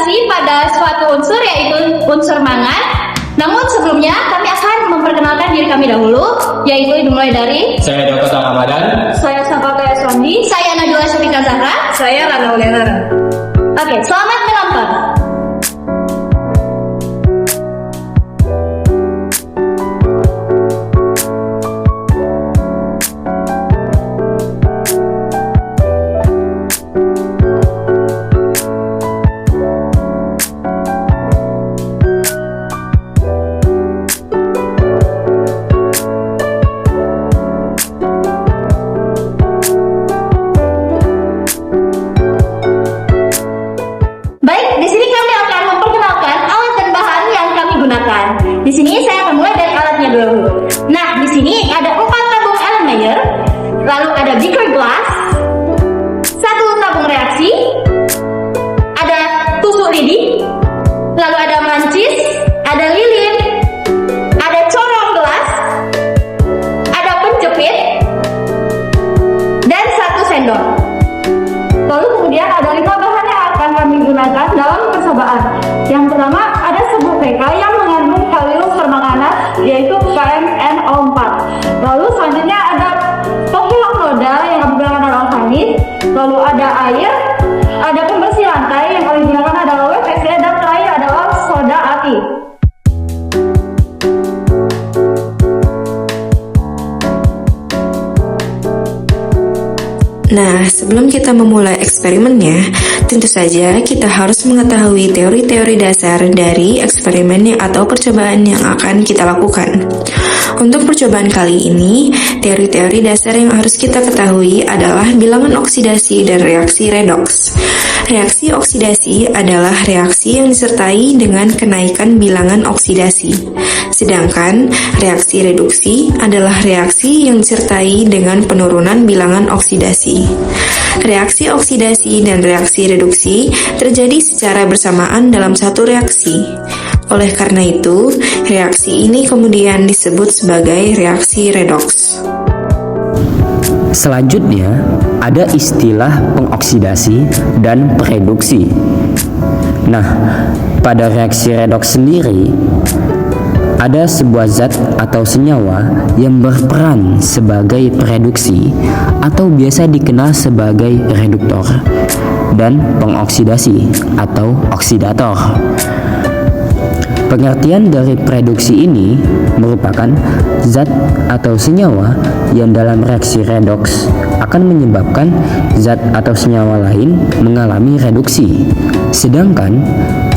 konsentrasi pada suatu unsur, yaitu unsur mangan. Namun sebelumnya kami akan memperkenalkan diri kami dahulu, yaitu dimulai dari Saya Dr. Ramadan. saya Sampataya Sondi, saya Najwa Syafika Zahra, saya Rana Ulenara. Oke, selamat menonton. Di sini saya akan mulai dari alatnya dulu. Nah, di sini ada 4 tabung Erlenmeyer, lalu ada beaker glass, 1 tabung reaksi, ada tusuk lidi, lalu ada mancis, ada lilin, ada corong gelas, ada penjepit, dan 1 sendok. Lalu kemudian ada 5 bahan yang akan kami gunakan dalam percobaan. Yang pertama ada sebuah PK yang mengandung kalsium permanganat, yaitu KMnO4. Lalu selanjutnya ada penghilang noda yang kami gunakan adalah organik. Lalu ada air, ada pembersih lantai yang kami gunakan adalah WPC, dan terakhir adalah soda api. Nah, sebelum kita memulai eksperimennya, tentu saja kita harus mengetahui teori-teori dasar dari eksperimen atau percobaan yang akan kita lakukan. Untuk percobaan kali ini, teori-teori dasar yang harus kita ketahui adalah bilangan oksidasi dan reaksi redoks. Reaksi oksidasi adalah reaksi yang disertai dengan kenaikan bilangan oksidasi. Sedangkan reaksi reduksi adalah reaksi yang disertai dengan penurunan bilangan oksidasi. Reaksi oksidasi dan reaksi reduksi terjadi secara bersamaan dalam satu reaksi. Oleh karena itu, reaksi ini kemudian disebut sebagai reaksi redoks. Selanjutnya, ada istilah pengoksidasi dan pereduksi. Nah, pada reaksi redoks sendiri, ada sebuah zat atau senyawa yang berperan sebagai pereduksi atau biasa dikenal sebagai reduktor, dan pengoksidasi atau oksidator. Pengertian dari pereduksi ini merupakan zat atau senyawa yang dalam reaksi redoks akan menyebabkan zat atau senyawa lain mengalami reduksi, sedangkan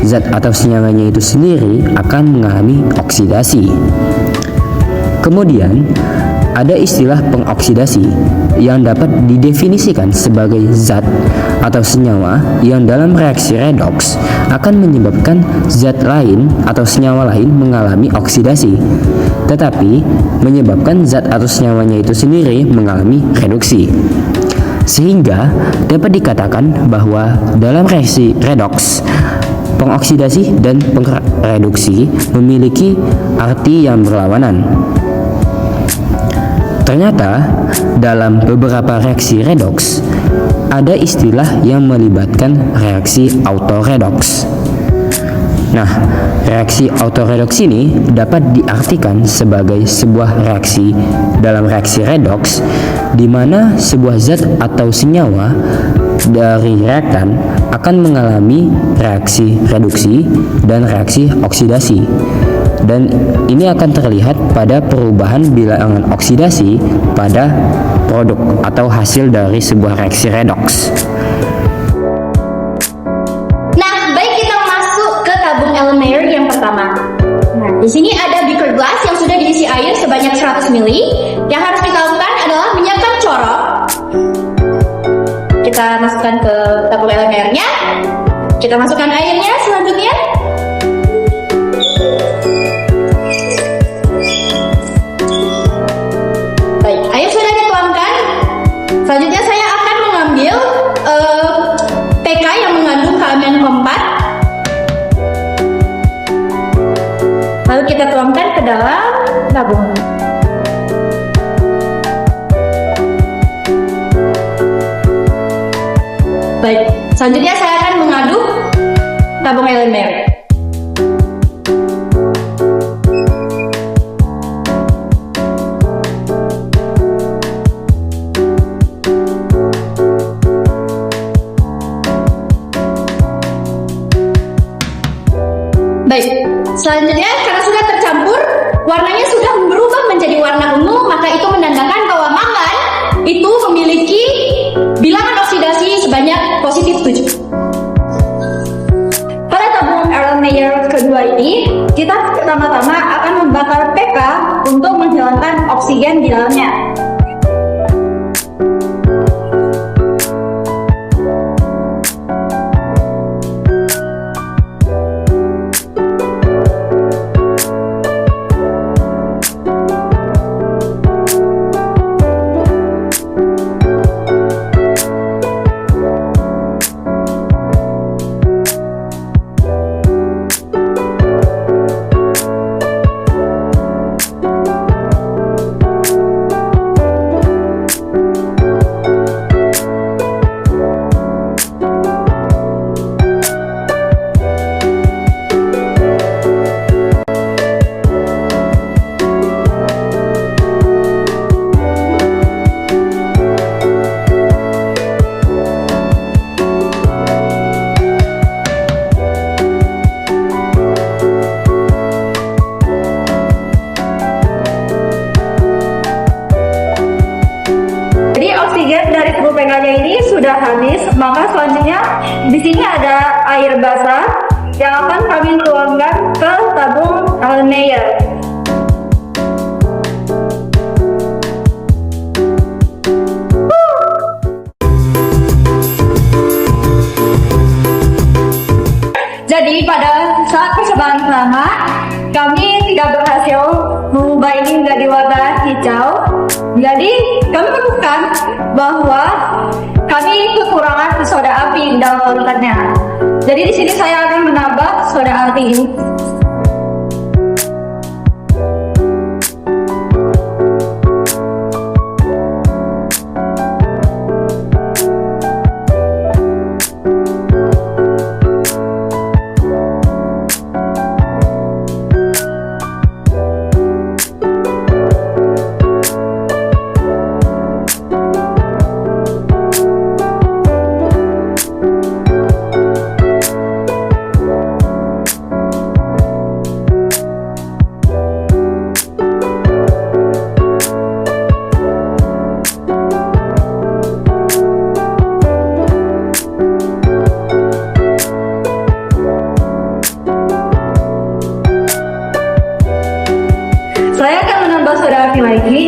zat atau senyawanya itu sendiri akan mengalami oksidasi. Kemudian, ada istilah pengoksidasi yang dapat didefinisikan sebagai zat atau senyawa yang dalam reaksi redoks akan menyebabkan zat lain atau senyawa lain mengalami oksidasi, tetapi menyebabkan zat atau senyawanya itu sendiri mengalami reduksi. Sehingga dapat dikatakan bahwa dalam reaksi redoks, pengoksidasi dan pereduksi memiliki arti yang berlawanan. Ternyata, dalam beberapa reaksi redoks, ada istilah yang melibatkan reaksi autoredoks. Nah, reaksi autoredoks ini dapat diartikan sebagai sebuah reaksi dalam reaksi redoks di mana sebuah zat atau senyawa dari reaktan akan mengalami reaksi reduksi dan reaksi oksidasi. Dan ini akan terlihat pada perubahan bilangan oksidasi pada produk atau hasil dari sebuah reaksi redoks. Nah, baik, kita masuk ke tabung Erlenmeyer yang pertama. Nah, di sini ada beaker glass yang sudah diisi air sebanyak 100 ml. Yang harus kita lakukan adalah menyiapkan corong. Kita masukkan ke tabung Erlenmeyer-nya. Kita masukkan airnya selanjutnya. Selanjutnya saya akan mengambil PK yang mengandung KMnO4. Lalu kita tuangkan ke dalam tabung. Baik, selanjutnya saya akan mengaduk tabung Erlenmeyer. Baik, selanjutnya karena sudah tercampur, warnanya sudah berubah menjadi warna ungu, maka itu menandakan bahwa mangan itu memiliki bilangan oksidasi sebanyak positif 7. Pada tabung Erlenmeyer kedua ini, kita pertama-tama akan membakar PK untuk menghilangkan oksigen di dalamnya. Oksigen dari tabung PK-nya ini sudah habis, maka selanjutnya di sini ada air basah yang akan kami tuangkan ke tabung Erlenmeyer. Jadi pada saat percobaan pertama, kami tidak berhasil mengubah ini menjadi warna hijau. Jadi kami menemukan bahwa kami kekurangan soda api dalam larutannya. Jadi di sini saya akan menambah soda api ini. Saya akan menambah soda api lagi.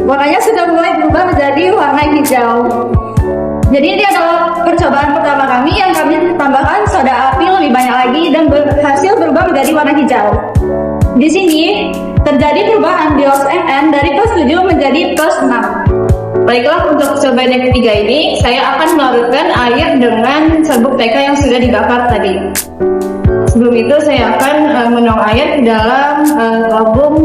Warnanya sudah mulai berubah menjadi warna hijau. Jadi ini adalah percobaan pertama kami yang kami tambahkan soda api lebih banyak lagi dan berhasil berubah menjadi warna hijau. Di sini terjadi perubahan di Mn dari plus 7 menjadi plus 6. Baiklah, untuk percobaan yang ketiga ini saya akan melarutkan air dengan serbuk PK yang sudah dibakar tadi. Sebelum itu saya akan menuang air ke dalam tabung.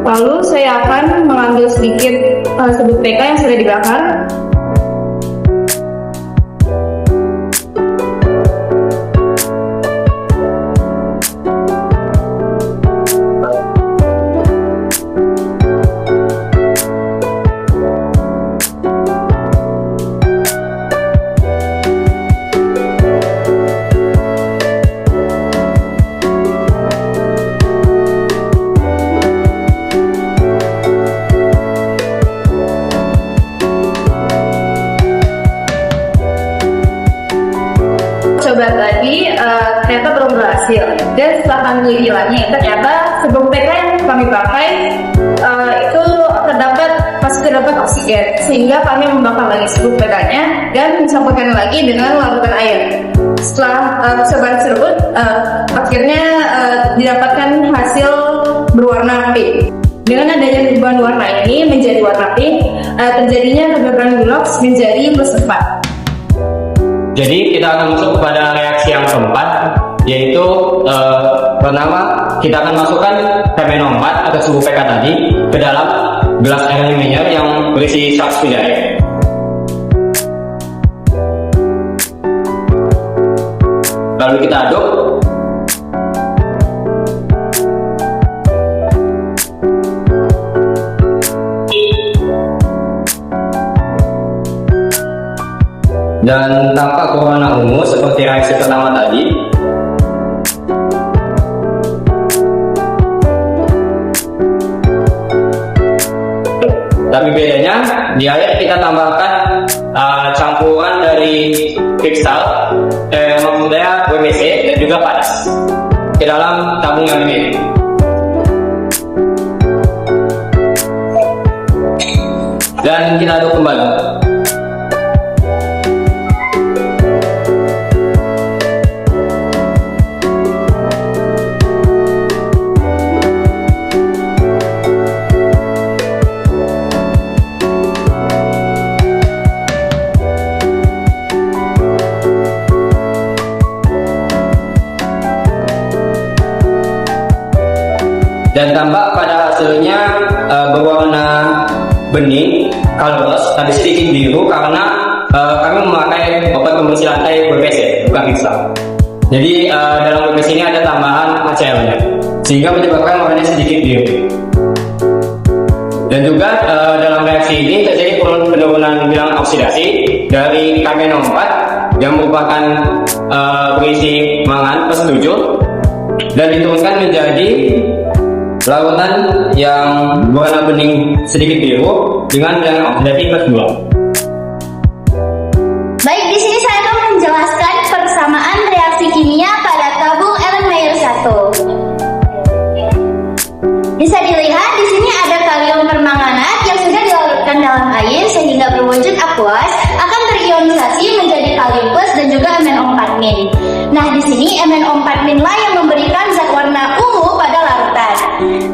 Lalu saya akan mengambil sedikit serbuk PK yang sudah dibakar. ternyata belum berhasil. Dan setelah kami teliti lagi, ternyata sebelum PK yang kami pakai itu masih terdapat oksigen, sehingga kami membakar lagi sebelum PK-nya dan mencampurkan lagi dengan larutan air. Setelah percobaan tersebut, akhirnya didapatkan hasil berwarna pink. Dengan adanya perubahan warna ini menjadi warna pink, terjadinya kegagalan Goldilocks menjadi +4. Jadi kita akan masuk kepada reaksi yang keempat, yaitu pertama kita akan masukkan MnO4 atau suhu PK tadi ke dalam gelas air linear yang berisi 100 ml air. Lalu kita aduk. Dan tampak berwarna ungu seperti reaksi pertama tadi. Tapi bedanya di air kita tambahkan campuran dari kristal, maksudnya WBC dan juga panas ke dalam tabung yang ini. Dan kita aduk kembali. Dan tampak pada hasilnya berwarna bening, colorless, tapi sedikit biru karena kami memakai obat pembersih lantai WPC, bukan kristal. Jadi dalam WPC ini ada tambahan HCl-nya, sehingga menyebabkan warnanya sedikit biru. Dan juga dalam reaksi ini terjadi penurunan bilangan oksidasi dari MnO4 yang merupakan berisi mangan +7 dan diturunkan menjadi larutan yang berwarna bening sedikit biru dengan bilangan oksidasi +2. Baik, di sini saya akan menjelaskan persamaan reaksi kimia pada tabung Erlenmeyer 1. Bisa dilihat di sini ada kalium permanganat yang sudah dilarutkan dalam air sehingga berwujud aqueous, akan terionisasi menjadi kalium plus dan juga MnO4-. Nah, di sini MnO4- lah yang memberikan zat warna ungu pada larutan.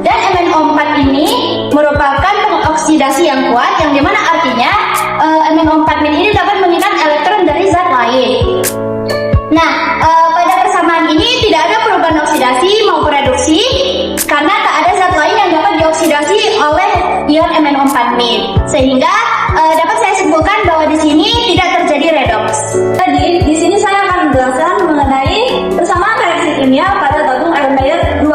Dan MnO4 ini merupakan pengoksidasi yang kuat, yang dimana artinya MnO4- ini dapat mengikat elektron dari zat lain. Nah, pada persamaan ini tidak ada perubahan oksidasi maupun reduksi karena tak ada zat lain yang dapat dioksidasi oleh ion MnO4-, sehingga dapat saya simpulkan bahwa di sini tidak terjadi redox. Jadi, di sini saya akan menjelaskan mengenai persamaan reaksi kimia pada tabung Erlenmeyer 2.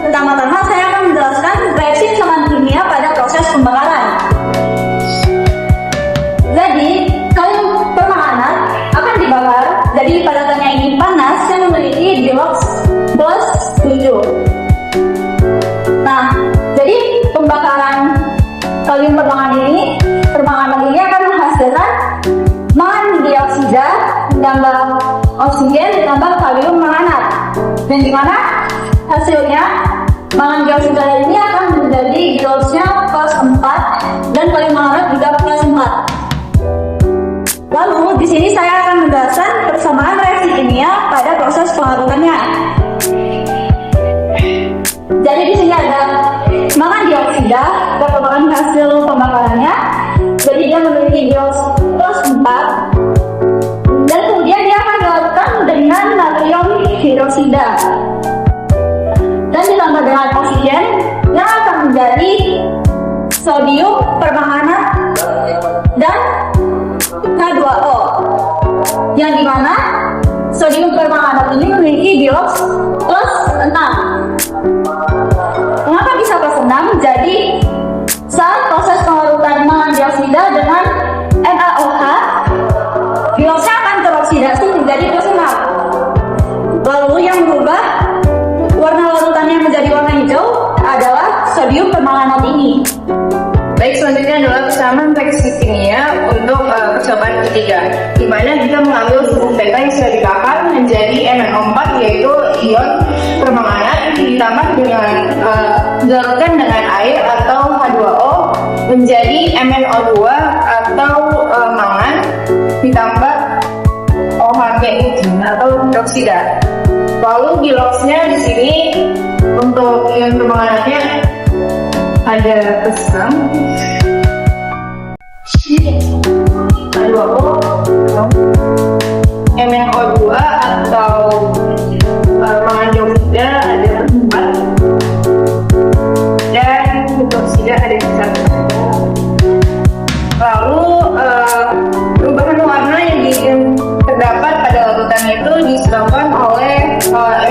Pertama-tama saya akan menjelaskan reaksi persamaan kimia pada proses pembakaran. Jadi, kalium permanganat akan dibakar. Jadi padatannya ini panas yang memiliki Goldilocks +7. Nah, jadi pembakaran kalium permanganat ini akan menghasilkan mangan dioksida ditambah oksigen ditambah kalium permanganat. Dan dimana hasilnya mangan dioksida ini akan menjadi Goldilocks-nya +4 dan kalium permanganat juga +4. Lalu di sini saya akan menjelaskan persamaan reaksi kimia pada proses pengarutannya. Jadi di sini ada mangan dioksida merupakan hasil pembakarannya. Jadi dia memiliki Goldilocks +4 dan kemudian dia akan dilarutkan dengan natrium hidroksida dan ditambah dengan oksigen yang akan menjadi sodium permanganat dan H2O, yang dimana sodium permanganat ini memiliki Goldilocks +6. Mengapa bisa +6? Jadi saat proses pengarutan mangan dioksida dengan NaOH, Goldilocks-nya akan teroksidasi menjadi +6. Lalu yang berubah warna larutannya menjadi warna hijau adalah sodium permanganat ini. Baik, selanjutnya adalah persamaan reaksi kimia untuk percobaan ketiga, di mana kita mengambil suhu PK yang sudah dibakar menjadi menjadi MnO4, yaitu ion permanganat ditambah dengan dilarutkan dengan air atau H2O menjadi MnO2 atau mangan ditambah OHB atau hidroksida. Lalu biloxnya di sini untuk ion permanganatnya ada pesan H2O, MnO2 atau mangan dioksida ada 4 dan hidroksida ada 1. Lalu perubahan warna yang terdapat pada larutan itu disebabkan oleh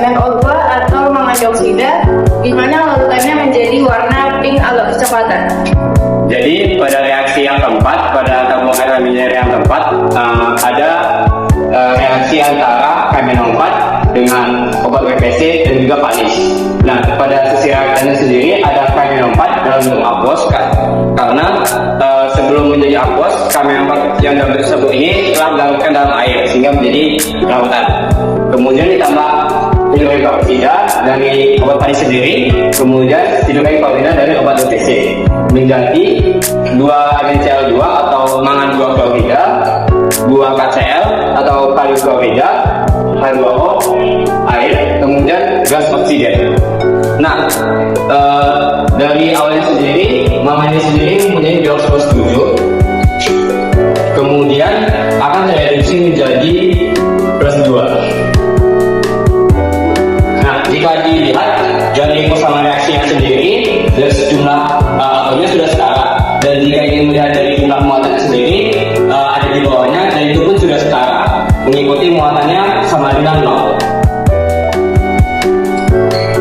MnO2 atau mangan dioksida, di mana larutannya menjadi warna pink agak kecoklatan. Jadi pada reaksi yang keempat, pada tabung air laminir yang keempat, ada reaksi antara KMnO4 dengan obat WPC dan juga panis. Nah, pada sisi reaktannya sendiri ada KMnO4 dalam bentuk aquos, karena sebelum menjadi aquos, KMnO4 yang dalam bentuk sabun ini telah dilarutkan dalam air sehingga menjadi larutan. Kemudian ditambah hidroksida dari obat panis sendiri, kemudian hidroksida dari obat WPC menjadi 2 NaCl2 atau mangan 2 klorida, 2 KCl atau kalium klorida, H2O, air, kemudian gas oksigen. Nah, dari awalnya sendiri, mangan ini sendiri mempunyai bilox 7, kemudian akan direduksi menjadi +2. Nah, jika dilihat dari persamaan reaksinya sendiri, dari sejumlah atomnya sudah setara, dan jika ingin melihat dari jumlah muatannya sendiri, ada di bawahnya, dan itu pun sudah setara, mengikuti muatannya sama dengan 0.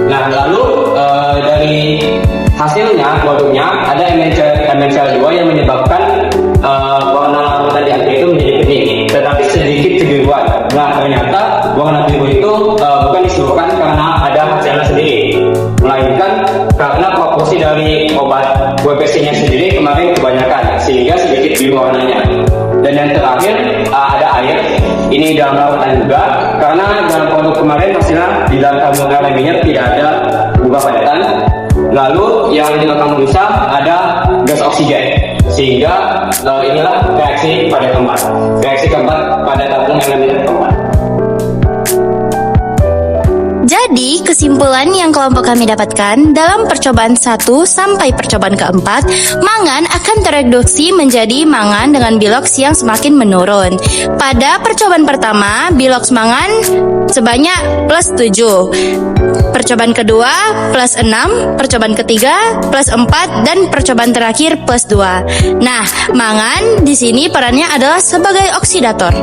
Nah, lalu dari hasilnya, produknya, ada MnCl2 yang menyebabkan warna larutan di akhir itu menjadi bening, tetapi sedikit kebiruan. Nah, ternyata warna biru itu bukan disebabkan karena ada hasilnya sendiri, melainkan karena proporsi dari obat WPC-nya sendiri kemarin kebanyakan, sehingga sedikit biru warnanya. Dan yang terakhir ada air, ini dalam larutan juga, karena dalam produk kemarin hasilnya di dalam tabung air laminir tidak ada bunga padatan. Lalu yang di belakang rusa ada gas oksigen, sehingga inilah reaksi pada keempat. Reaksi keempat pada tabung air laminir keempat. Jadi, kesimpulan yang kelompok kami dapatkan dalam percobaan 1 sampai percobaan keempat, mangan akan tereduksi menjadi mangan dengan bilox yang semakin menurun. Pada percobaan pertama, bilox mangan sebanyak +7. Percobaan kedua +6, percobaan ketiga +4, dan percobaan terakhir +2. Nah, mangan di sini perannya adalah sebagai oksidator.